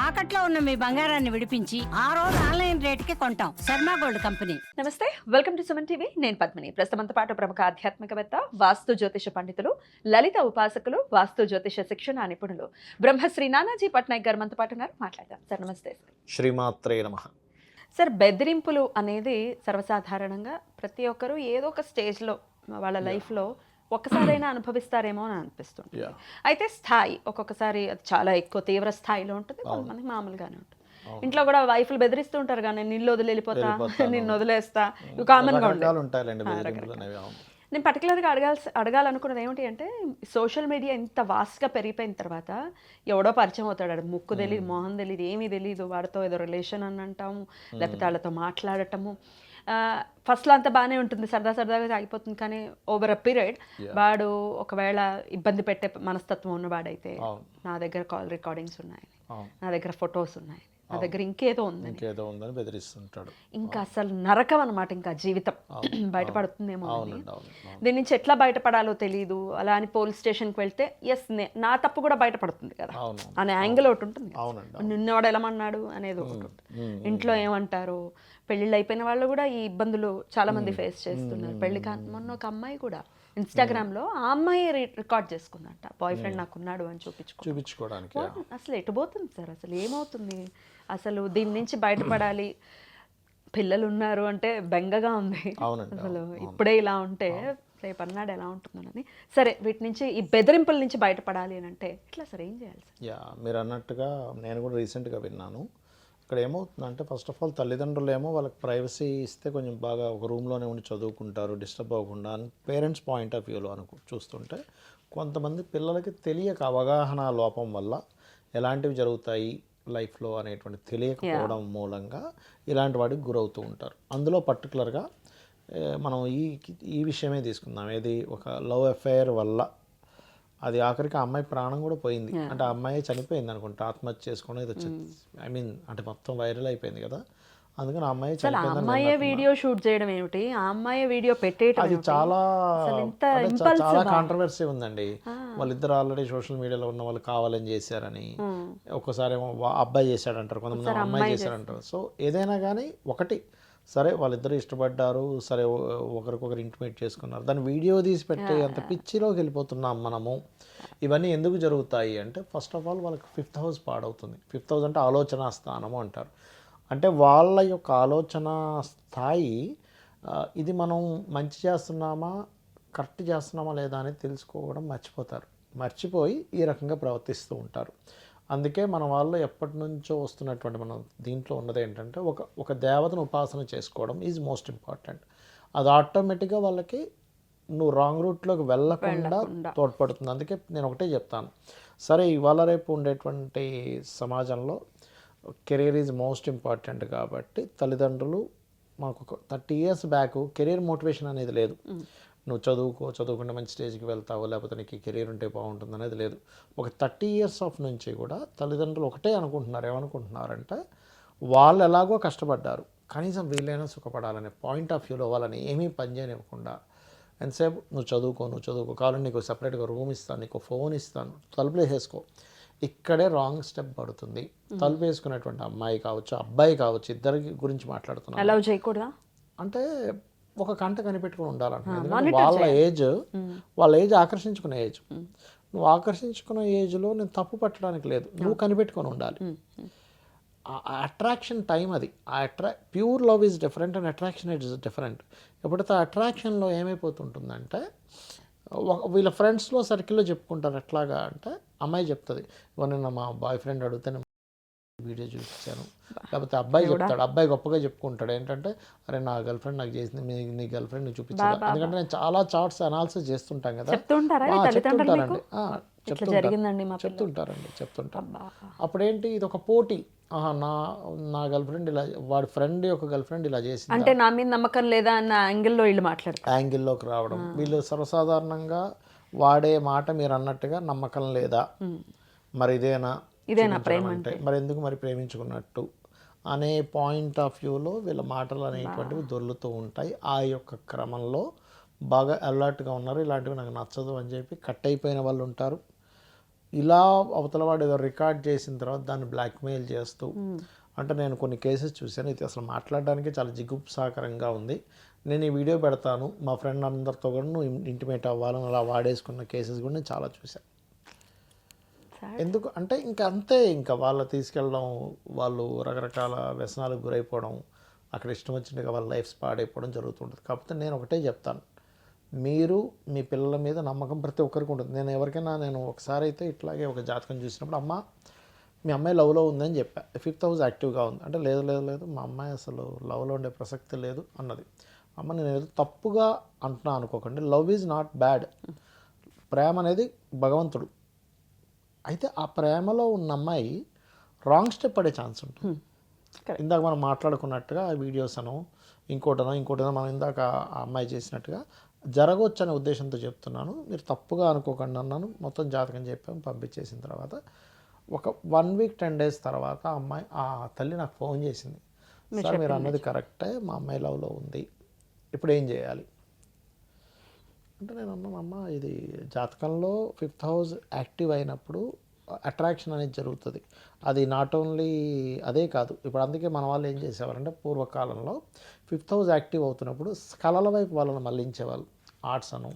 తాకట్లో ఉన్న మీ బంగారాన్ని విడిపించి ఆ రోజు ఆన్లైన్ రేటుకి కొంటాం. Sharma gold company. నమస్తే, వెల్కమ్ టు సుమన్ టీవీ. నేను పద్మిని. ప్రస్తుతంతో పాటు ప్రముఖ ఆధ్యాత్మికవేత్త, వాస్తు జ్యోతిష పండితులు, లలిత ఉపాసకులు, వాస్తు జ్యోతిష శిక్షణ నిపుణులు బ్రహ్మశ్రీ నానాజీ పట్నాయక్ గారు మనతో పాటు ఉన్నారు. మాట్లాడదాం సార్. నమస్తే సార్. శ్రీమాత్రే నమః. సార్, బెదిరింపులు అనేది సర్వసాధారణంగా ప్రతి ఒక్కరూ ఏదో ఒక స్టేజ్లో వాళ్ళ లైఫ్లో ఒక్కసారైనా అనుభవిస్తారేమో అని అనిపిస్తుంది. అయితే స్థాయి ఒక్కొక్కసారి అది చాలా ఎక్కువ తీవ్ర స్థాయిలో ఉంటుంది, కొంతమంది మామూలుగానే ఉంటుంది. ఇంట్లో కూడా వైఫ్లు బెదిరిస్తూ ఉంటారు, కానీ నిన్ను వదిలి వెళ్ళిపోతా, నిన్ను వదిలేస్తా, ఇవి కామన్ గా ఉంటాయి. నేను పర్టికులర్గా అడగాలనుకున్నది ఏమిటి అంటే, సోషల్ మీడియా ఇంత వాస్ట్గా పెరిగిపోయిన తర్వాత ఎవడో పరిచయం అవుతాడు, ముక్కు తెలియదు, మొహం తెలియదు, ఏమీ తెలియదు, వాడితో ఏదో రిలేషన్ అని అంటాము, లేకపోతే వాళ్ళతో మాట్లాడటము. ఫస్ట్లో అంతా బాగానే ఉంటుంది, సరదాగా ఆగిపోతుంది. కానీ ఓవర్ అ పీరియడ్ వాడు ఒకవేళ ఇబ్బంది పెట్టే మనస్తత్వం ఉన్నవాడైతే, నా దగ్గర కాల్ రికార్డింగ్స్ ఉన్నాయి, నా దగ్గర ఫొటోస్ ఉన్నాయి, నా దగ్గర ఇంకేదో ఉందని బెదిరిస్తుంటాడు. ఇంకా అసలు నరకం అనమాట, ఇంకా జీవితం బయటపడుతుందేమో అని. దీని నుంచి ఎట్లా బయటపడాలో తెలియదు. అలా అని పోలీస్ స్టేషన్కి వెళ్తే ఎస్ నా తప్పు కూడా బయటపడుతుంది కదా అనే యాంగిల్ ఒకటి ఉంటుంది. నిన్నవాడు ఎలామన్నాడు అనేది ఒకటి ఉంటుంది. ఇంట్లో ఏమంటారు, పెళ్ళిళ్ళు అయిపోయిన వాళ్ళు కూడా ఈ ఇబ్బందులు చాలా మంది ఫేస్ చేస్తున్నారు. పెళ్లి మొన్న ఒక అమ్మాయి కూడా ఇన్స్టాగ్రామ్ లో ఆ అమ్మాయి రికార్డ్ చేసుకుందంట, బాయ్ ఫ్రెండ్ నాకున్నాడు అని చూపించుకోవడానికి. అసలు ఎటు పోతుంది సార్, అసలు ఏమవుతుంది, అసలు దీని నుంచి బయటపడాలి. పిల్లలు ఉన్నారు అంటే బెంగగా ఉంది అసలు. ఇప్పుడే ఇలా ఉంటే రేపు అన్నాడు ఎలా ఉంటుందని. సరే, వీటి నుంచి ఈ బెదిరింపుల నుంచి బయటపడాలి అని అంటే ఎట్లా సార్, ఏం చేయాలి సార్? మీరు అన్నట్టుగా నేను కూడా రీసెంట్గా విన్నాను. ఇక్కడ ఏమవుతుందంటే, ఫస్ట్ ఆఫ్ ఆల్ తల్లిదండ్రులు ఏమో వాళ్ళకి ప్రైవసీ ఇస్తే కొంచెం బాగా ఒక రూమ్లోనే ఉండి చదువుకుంటారు, డిస్టర్బ్ అవ్వకుండా అని పేరెంట్స్ పాయింట్ ఆఫ్ వ్యూలో చూస్తుంటే, కొంతమంది పిల్లలకి తెలియక అవగాహన లోపం వల్ల ఎలాంటివి జరుగుతాయి లైఫ్లో అనేటువంటి తెలియకపోవడం మూలంగా ఇలాంటి వాటికి గురవుతూ ఉంటారు. అందులో పర్టికులర్గా మనం ఈ విషయమే తీసుకుందాం. ఏది, ఒక లవ్ అఫైర్ వల్ల అది ఆఖరికి ఆ అమ్మాయి ప్రాణం కూడా పోయింది. అంటే ఆ అమ్మాయి చనిపోయింది అనుకుంటా, ఆత్మహత్య చేసుకుని ఏదో అంటే మొత్తం వైరల్ అయిపోయింది కదా. అందుకని ఆ అమ్మాయి చనిపోయింది. వీడియో షూట్ చేయడం ఏమిటి, ఆ అమ్మాయి వీడియో పెట్టేయడం, అది చాలా కాంట్రవర్సీ ఉందండి. వాళ్ళిద్దరు ఆల్రెడీ సోషల్ మీడియాలో ఉన్న వాళ్ళు కావాలని చేశారని, ఒక్కసారి ఏమో అబ్బాయి చేశాడంటారు, కొంతమంది అమ్మాయి చేశాడంటారు. సో ఏదైనా కానీ ఒకటి, సరే వాళ్ళిద్దరు ఇష్టపడ్డారు, సరే ఒకరికొకరు ఇంటిమేట్ చేసుకున్నారు, దాన్ని వీడియో తీసి పెట్టే అంత పిచ్చిలోకి వెళ్ళిపోతున్నాం మనము. ఇవన్నీ ఎందుకు జరుగుతాయి అంటే, ఫస్ట్ ఆఫ్ ఆల్ వాళ్ళకి 5th హౌస్ పాడవుతుంది. 5th హౌస్ అంటే ఆలోచన స్థానము అంటారు. అంటే వాళ్ళ యొక్క ఆలోచన స్థాయి, ఇది మనం మంచి చేస్తున్నామా, కరెక్ట్ చేస్తున్నామా లేదా అనేది తెలుసుకోవడం మర్చిపోయి ఈ రకంగా ప్రవర్తిస్తూ ఉంటారు. అందుకే మన వాళ్ళు ఎప్పటి నుంచో వస్తున్నటువంటి మనం దీంట్లో ఉన్నది ఏంటంటే, ఒక దేవతను ఉపాసన చేసుకోవడం ఈజ్ మోస్ట్ ఇంపార్టెంట్. అది ఆటోమేటిక్గా వాళ్ళకి నువ్వు రాంగ్ రూట్లోకి వెళ్ళకుండా తోడ్పడుతుంది. అందుకే నేను ఒకటే చెప్తాను, సరే ఇవాళ రేపు ఉండేటువంటి సమాజంలో కెరీర్ ఈజ్ మోస్ట్ ఇంపార్టెంట్. కాబట్టి తల్లిదండ్రులు, మాకు 30 years బ్యాక్ కెరీర్ మోటివేషన్ అనేది లేదు. నువ్వు చదువుకుంటే మంచి స్టేజ్కి వెళ్తావు, లేకపోతే నీకు ఈ కెరీర్ ఉంటే బాగుంటుంది అనేది లేదు. ఒక 30 years ఆఫ్ నుంచి కూడా తల్లిదండ్రులు ఒకటే అనుకుంటున్నారు. ఏమనుకుంటున్నారంటే, వాళ్ళు ఎలాగో కష్టపడ్డారు, కనీసం వీళ్ళైనా సుఖపడాలనే పాయింట్ ఆఫ్ వ్యూలో వాళ్ళని ఏమీ పని చేయనివ్వకుండా, ఎంతసేపు నువ్వు చదువుకో, కావాలని నీకు సపరేట్గా రూమ్ ఇస్తాను, నీకు ఫోన్ ఇస్తాను, తలుపులు వేసేసుకో. ఇక్కడే రాంగ్ స్టెప్ పడుతుంది. తలుపు వేసుకునేటువంటి అమ్మాయి కావచ్చు, అబ్బాయి కావచ్చు, ఇద్దరి గురించి మాట్లాడుతున్నాను. అలౌ చేయకూడదా అంటే ఒక కంట కనిపెట్టుకుని ఉండాలంటే, వాళ్ళ ఏజ్ ఆకర్షించుకునే ఏజ్. నువ్వు ఆకర్షించుకున్న ఏజ్లో నేను తప్పు పట్టడానికి లేదు, నువ్వు కనిపెట్టుకొని ఉండాలి. అట్రాక్షన్ టైం అది. Pure love is different and attraction is different. ఎప్పుడైతే అట్రాక్షన్లో ఏమైపోతుంటుందంటే, వీళ్ళ ఫ్రెండ్స్లో సర్కిల్లో చెప్పుకుంటారు. ఎట్లాగా అంటే, అమ్మాయి చెప్తుంది, ఇవన్నీ మా బాయ్ ఫ్రెండ్ అడిగితే వీడియో చూపించాను, లేకపోతే అబ్బాయి చెప్తాడు, అబ్బాయి గొప్పగా చెప్పుకుంటాడు ఏంటంటే, అరే నా గర్ల్ ఫ్రెండ్ నాకు చేసింది, నీ గర్ల్ ఫ్రెండ్ నీకు చూపించాను. ఎందుకంటే నేను చాలా చార్ట్స్ అనాలిసిస్ చేస్తుంటాం కదా, చెప్తుంటారండి. అప్పుడేంటి, ఇది ఒక పోటీ. నా గర్ల్ ఫ్రెండ్ ఇలా, వాడి ఫ్రెండ్ యొక్క గర్ల్ ఫ్రెండ్ ఇలా చేసింది అంటే నా మీద నమ్మకం లేదా అన్న యాంగిల్లో వీళ్ళు మాట్లాడతారు. యాంగిల్లోకి రావడం, వీళ్ళు సర్వసాధారణంగా వాడే మాట మీరు అన్నట్టుగా నమ్మకం లేదా, మరి ఇదేనా ప్రేమ అంటే, మరి ఎందుకు మరి ప్రేమించుకున్నట్టు అనే పాయింట్ ఆఫ్ వ్యూలో వీళ్ళ మాటలు అనేటువంటివి దొర్లుతూ ఉంటాయి. ఆ యొక్క క్రమంలో బాగా అలర్ట్గా ఉన్నారు, ఇలాంటివి నాకు నచ్చదు అని చెప్పి కట్ అయిపోయిన వాళ్ళు ఉంటారు. ఇలా అవతలవాడు ఏదో రికార్డ్ చేసిన తర్వాత దాన్ని బ్లాక్మెయిల్ చేస్తూ, అంటే నేను కొన్ని కేసెస్ చూశాను, ఇది అసలు మాట్లాడడానికి చాలా జిగుప్సాకరంగా ఉంది. నేను ఈ వీడియో పెడతాను, మా ఫ్రెండ్ అందరితో కూడా నువ్వు ఇంటిమేట్ అవ్వాలని అలా వాడేసుకున్న కేసెస్ కూడా నేను చాలా చూశాను. ఎందుకు అంటే ఇంకా అంతే, ఇంకా వాళ్ళు తీసుకెళ్ళడం, వాళ్ళు రకరకాల వ్యసనాలకు గురైపోవడం, అక్కడ ఇష్టం వచ్చినట్టుగా వాళ్ళ లైఫ్స్ పాడైపోవడం జరుగుతుంటుంది. కాకపోతే నేను ఒకటే చెప్తాను, మీరు మీ పిల్లల మీద నమ్మకం ప్రతి ఒక్కరికి ఉంటుంది. నేను ఎవరికైనా, నేను ఒకసారి అయితే ఇట్లాగే ఒక జాతకం చూసినప్పుడు, అమ్మ మీ అమ్మాయి లవ్లో ఉందని చెప్పా, 5th హౌస్ యాక్టివ్గా ఉంది అంటే, లేదు లేదు లేదు మా అమ్మాయి అసలు లవ్లో ఉండే ప్రసక్తి లేదు అన్నది. అమ్మ నేను ఏదో తప్పుగా అంటున్నా అనుకోకండి, లవ్ ఈజ్ నాట్ బ్యాడ్, ప్రేమ అనేది భగవంతుడు. అయితే ఆ ప్రేమలో ఉన్న అమ్మాయి రాంగ్ స్టెప్ పడే ఛాన్స్ ఉంటుంది. ఇందాక మనం మాట్లాడుకున్నట్టుగా వీడియోస్ అనో ఇంకోటనో మనం ఇందాక ఆ అమ్మాయి చేసినట్టుగా జరగవచ్చు అనే ఉద్దేశంతో చెప్తున్నాను, మీరు తప్పుగా అనుకోకండి అన్నాను. మొత్తం జాతకం చెప్పాము, పంపించేసిన తర్వాత ఒక 1 వీక్ 10 డేస్ తర్వాత ఆ తల్లి నాకు ఫోన్ చేసింది, సార్ మీరు అన్నది కరెక్టే, మా అమ్మాయి లవ్లో ఉంది, ఇప్పుడు ఏం చేయాలి అంటే, నేను అన్నాను అమ్మ ఇది జాతకంలో 5th హౌస్ యాక్టివ్ అయినప్పుడు అట్రాక్షన్ అనేది జరుగుతుంది. అది నాట్ ఓన్లీ అదే కాదు, ఇప్పుడు అందుకే మన వాళ్ళు ఏం చేసేవారంటే పూర్వకాలంలో 5th హౌస్ యాక్టివ్ అవుతున్నప్పుడు కళల వైపు వాళ్ళని మళ్ళించేవాళ్ళు, ఆర్ట్స్ అను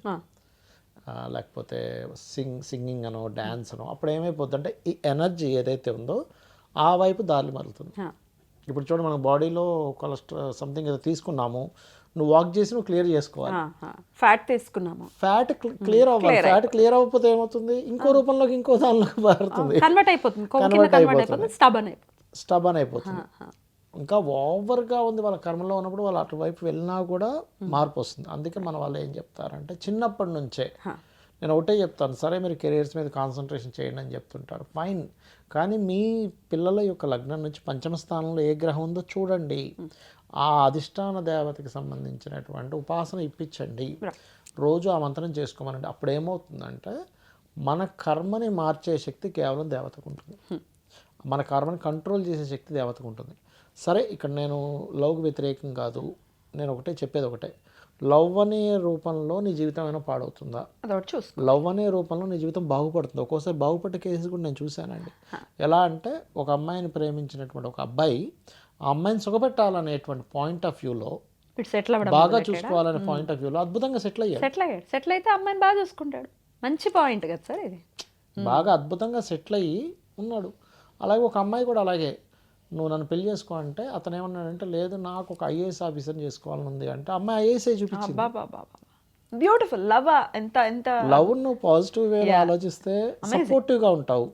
లేకపోతే సింగింగ్ అనో డ్యాన్స్ అనో. అప్పుడు ఏమైపోతుంది అంటే ఈ ఎనర్జీ ఏదైతే ఉందో ఆ వైపు దారి మరుగుతుంది. ఇప్పుడు చూడండి, మన బాడీలో కొలెస్ట్రాల్ సంథింగ్ ఏదో తీసుకున్నాము, నువ్వు వాక్ చేసి నువ్వు క్లియర్ చేసుకోవాలి. ఫ్యాట్ తీసుకున్నాము, ఫ్యాట్ క్లియర్ అవ్వాలి. ఫ్యాట్ క్లియర్ అవ్వకపోతే ఏమవుతుంది, ఇంకో రూపంలోకి ఇంకో దానిలోకి మారుతుంది, కన్వర్ట్ అయిపోతుంది, స్టబన్ అయిపోతుంది. ఇంకా ఓవర్గా ఉంది వాళ్ళ కర్మలో ఉన్నప్పుడు వాళ్ళు అటువైపు వెళ్ళినా కూడా మార్పు వస్తుంది. అందుకే మన వాళ్ళు ఏం చెప్తారంటే చిన్నప్పటి నుంచే, నేను ఒకటే చెప్తాను, సరే మీరు కెరీర్స్ మీద కాన్సన్ట్రేషన్ చేయండి అని చెప్తుంటారు, ఫైన్, కానీ మీ పిల్లల యొక్క లగ్నం నుంచి పంచమ స్థానంలో ఏ గ్రహం ఉందో చూడండి, ఆ అధిష్టాన దేవతకి సంబంధించినటువంటి ఉపాసన ఇప్పించండి, రోజు ఆ మంత్రం చేసుకోమనండి. అప్పుడు ఏమవుతుందంటే మన కర్మని మార్చే శక్తి కేవలం దేవతకు ఉంటుంది, మన కర్మని కంట్రోల్ చేసే శక్తి దేవతకు ఉంటుంది. సరే ఇక్కడ నేను లవ్కి వ్యతిరేకం కాదు, నేను ఒకటే చెప్పేది ఒకటే, లవ్ అనే రూపంలో నీ జీవితం అయినా పాడవుతుందా, లవ్ అనే రూపంలో నీ జీవితం బాగుపడుతుంది. ఒక్కోసారి బాగుపడ్డ కేసెస్ కూడా నేను చూశానండి. ఎలా అంటే ఒక అమ్మాయిని ప్రేమించినటువంటి ఒక అబ్బాయి ఆ అమ్మాయిని సుఖపెట్టాలనేటువంటి పాయింట్ ఆఫ్ వ్యూలో, బాగా చూసుకోవాలనే పాయింట్ ఆఫ్ వ్యూలో అద్భుతంగా సెటిల్ అయితే అమ్మాయిని బాగా చూసుకుంటాడు. మంచి పాయింట్ కదా సార్ ఇది, బాగా అద్భుతంగా సెటిల్ అయ్యి ఉన్నాడు. అలాగే ఒక అమ్మాయి కూడా అలాగే, నువ్వు నన్ను పెళ్లి చేసుకో అంటే అతను ఏమన్నాడంటే, లేదు నాకు ఒక ఐఏఎస్ ఆఫీసర్ని చేసుకోవాలని ఉంది అంటే, అమ్మాయి ఐఏఎస్ చూపించింది. Beautiful love. ఎంత లవ్ నువ్వు పాజిటివ్ వేలో ఆలోచిస్తే సపోర్టివ్గా ఉంటావు.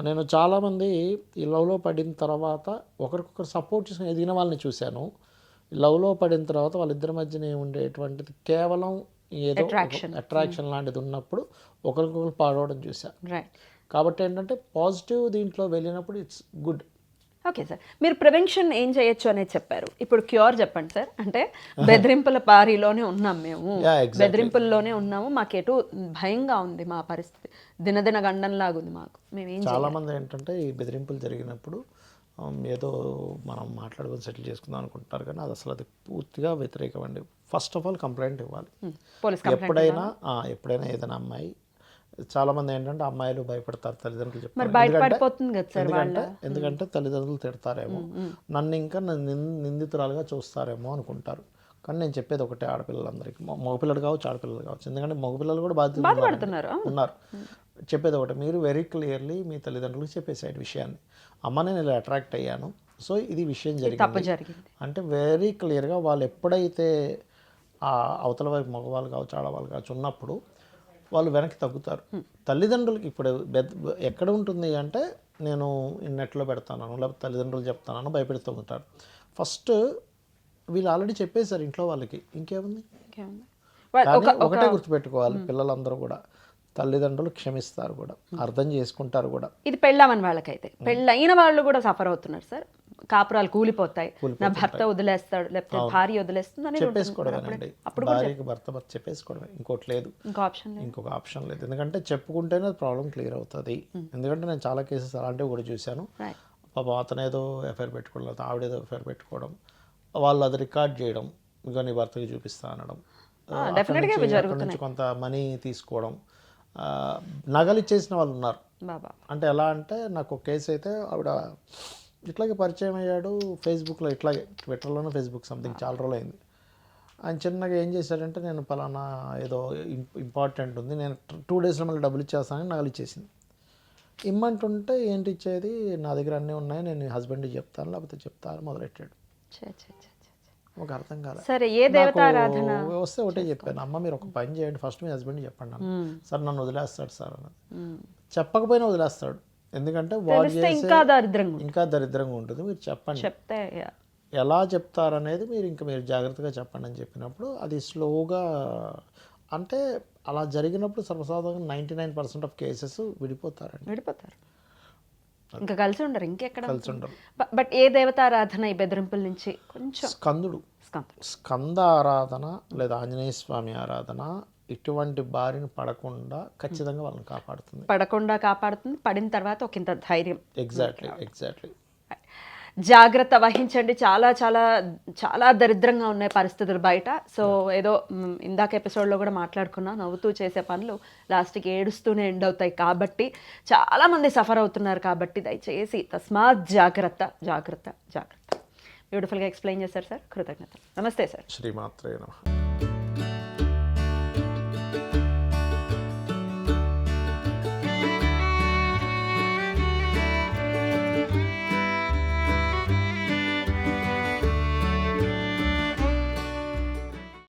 నేను చాలామంది ఈ లవ్లో పడిన తర్వాత ఒకరికొకరు సపోర్ట్ చేసుకుని ఎదిగిన వాళ్ళని చూశాను. లవ్లో పడిన తర్వాత వాళ్ళిద్దరి మధ్యనే ఉండేటువంటిది కేవలం ఏదో అట్రాక్షన్ లాంటిది ఉన్నప్పుడు ఒకరికొకరు పాడవడం చూశాను. కాబట్టి ఏంటంటే పాజిటివ్ దీంట్లో వెళ్ళినప్పుడు ఇట్స్ గుడ్. ఓకే సార్, మీరు ప్రివెన్షన్ ఏం చేయొచ్చు అనేది చెప్పారు. ఇప్పుడు క్యూర్ చెప్పండి సార్. అంటే బెదిరింపుల పారిలోనే ఉన్నాం మేము, బెదిరింపుల్లోనే ఉన్నాము, మాకెటు భయంగా ఉంది, మా పరిస్థితి దినదిన గండంలాగా ఉంది మాకు. మేము చాలా మంది ఏంటంటే ఈ బెదిరింపులు జరిగినప్పుడు ఏదో మనం మాట్లాడుకొని సెటిల్ చేసుకుందాం అనుకుంటారు, కానీ అది అసలు అది పూర్తిగా వ్యతిరేకం అండి. ఫస్ట్ ఆఫ్ ఆల్ కంప్లైంట్ ఇవ్వాలి. ఎప్పుడైనా ఏదైనా అమ్మాయి, చాలా మంది ఏంటంటే అమ్మాయిలు భయపడతారు తల్లిదండ్రులు చెప్తారు, ఎందుకంటే తల్లిదండ్రులు తిడతారేమో, నన్ను ఇంకా నిందితురాలుగా చూస్తారేమో అనుకుంటారు. కానీ నేను చెప్పేది ఒకటే, ఆడపిల్లలందరికీ, మగపిల్లలు కావచ్చు ఆడపిల్లలు కావచ్చు, ఎందుకంటే మగపిల్లలు కూడా బాధ్యత ఉన్నారు. చెప్పేది ఒకటే, మీరు వెరీ క్లియర్లీ మీ తల్లిదండ్రులకు చెప్పేసాడు విషయాన్ని, అమ్మ నేను ఇలా అట్రాక్ట్ అయ్యాను, సో ఇది విషయం జరిగింది అంటే వెరీ క్లియర్గా వాళ్ళు ఎప్పుడైతే ఆ అవతల వైపు మగవాళ్ళు కావచ్చు ఆడవాళ్ళు కావచ్చు ఉన్నప్పుడు వాళ్ళు వెనక్కి తగ్గుతారు. తల్లిదండ్రులకి ఇప్పుడు ఎక్కడ ఉంటుంది అంటే, నేను నెట్లో పెడతాను లేకపోతే తల్లిదండ్రులు చెప్తానని భయపెడుతూ ఉంటారు. ఫస్ట్ వీళ్ళు ఆల్రెడీ చెప్పేశారు ఇంట్లో వాళ్ళకి, ఇంకేముంది. ఒకటే గుర్తుపెట్టుకోవాలి, పిల్లలందరూ కూడా తల్లిదండ్రులు క్షమిస్తారు కూడా, అర్థం చేసుకుంటారు కూడా. ఇది పెళ్ళామని వాళ్ళకైతే, పెళ్ళైన వాళ్ళు కూడా సఫర్ అవుతున్నారు సార్. కాపురాలు కూలిపోతాయి, నా భర్త వదిలేస్తాడు లేకపోతే భార్య వదిలేస్తుంది, చెప్పేసుకోవడమేనండి. భార్యకి భర్త చెప్పేసుకోవడమే, ఇంకోటి లేదు, ఇంకొక ఆప్షన్ లేదు. ఎందుకంటే చెప్పుకుంటేనే ప్రాబ్లం క్లియర్ అవుతుంది. ఎందుకంటే నేను చాలా కేసెస్ అలాంటివి కూడా చూశాను. పాపం అతను ఏదో ఎఫ్ఐఆర్ పెట్టుకోవడం, ఆవిడేదో ఎఫ్ఐఆర్ పెట్టుకోవడం, వాళ్ళు అది రికార్డ్ చేయడం, ఇంకా నీ భర్తకి చూపిస్తా అనడం, నుంచి కొంత మనీ తీసుకోవడం, నగలు ఇచ్చేసిన వాళ్ళు ఉన్నారు. బాబా అంటే ఎలా అంటే నాకు ఒక కేసు అయితే ఆవిడ ఇట్లాగే పరిచయం అయ్యాడు ఫేస్బుక్లో, ఇట్లాగే ట్విట్టర్లోనే ఫేస్బుక్ సంథింగ్ చాలా రోజులు అయింది. ఆయన చిన్నగా ఏం చేశాడంటే నేను పలానా ఏదో ఇంపార్టెంట్ ఉంది, నేను 2 డేస్లో మళ్ళీ డబ్బులు ఇచ్చేస్తానని నగలు ఇచ్చేసింది. ఇమ్మంటుంటే ఏంటి ఇచ్చేది, నా దగ్గర అన్నీ ఉన్నాయి, నేను హస్బెండ్కి చెప్తాను లేకపోతే చెప్తాను మొదలెట్టాడు. ఒక అర్థం కాలేదు. సరే ఏ దేవతారాధన వస్తే ఒకటే చెప్పాను, అమ్మ మీరు ఒక పని చేయండి, ఫస్ట్ మీ హస్బెండ్కి చెప్పండి అన్న. సార్ నన్ను వదిలేస్తాడు సార్ అన్నది. చెప్పకపోయినా వదిలేస్తాడు, ఎందుకంటే వాడు చేసే ఇంకా దరిద్రంగా ఉంటుంది, మీరు చెప్పండి. చెప్తే ఎలా చెప్తారనేది మీరు జాగ్రత్తగా చెప్పండి అని చెప్పినప్పుడు అది స్లోగా, అంటే అలా జరిగినప్పుడు సర్వసాధారణంగా 99% ఆఫ్ కేసెస్ విడిపోతారు. ఇంకా కలిసి ఉండరు, ఇంకెక్కడ కలిసి ఉండరు. బట్ ఏ దేవతారాధన ఈ బెదిరింపుల నుంచి కొంచెం స్కంద ఆరాధన లేదా ఆంజనేయ స్వామి ఆరాధన ఇటువంటి బారిన పడకుండా ఖచ్చితంగా వాళ్ళని కాపాడుతుంది. పడిన తర్వాత ఒక ఇంత ధైర్యం. ఎగ్జాక్ట్లీ జాగ్రత్త వహించండి. చాలా చాలా చాలా దరిద్రంగా ఉన్నాయి పరిస్థితులు బయట. సో ఏదో ఇందాక ఎపిసోడ్లో కూడా మాట్లాడుకున్నా, నవ్వుతూ చేసే పనులు లాస్ట్కి ఏడుస్తూనే ఎండ్ అవుతాయి. కాబట్టి చాలామంది సఫర్ అవుతున్నారు. కాబట్టి దయచేసి తస్మాత్ జాగ్రత్త. బ్యూటిఫుల్గా ఎక్స్ప్లెయిన్ చేశారు సార్, కృతజ్ఞతలు. నమస్తే సార్. శ్రీమాత్రే నమః.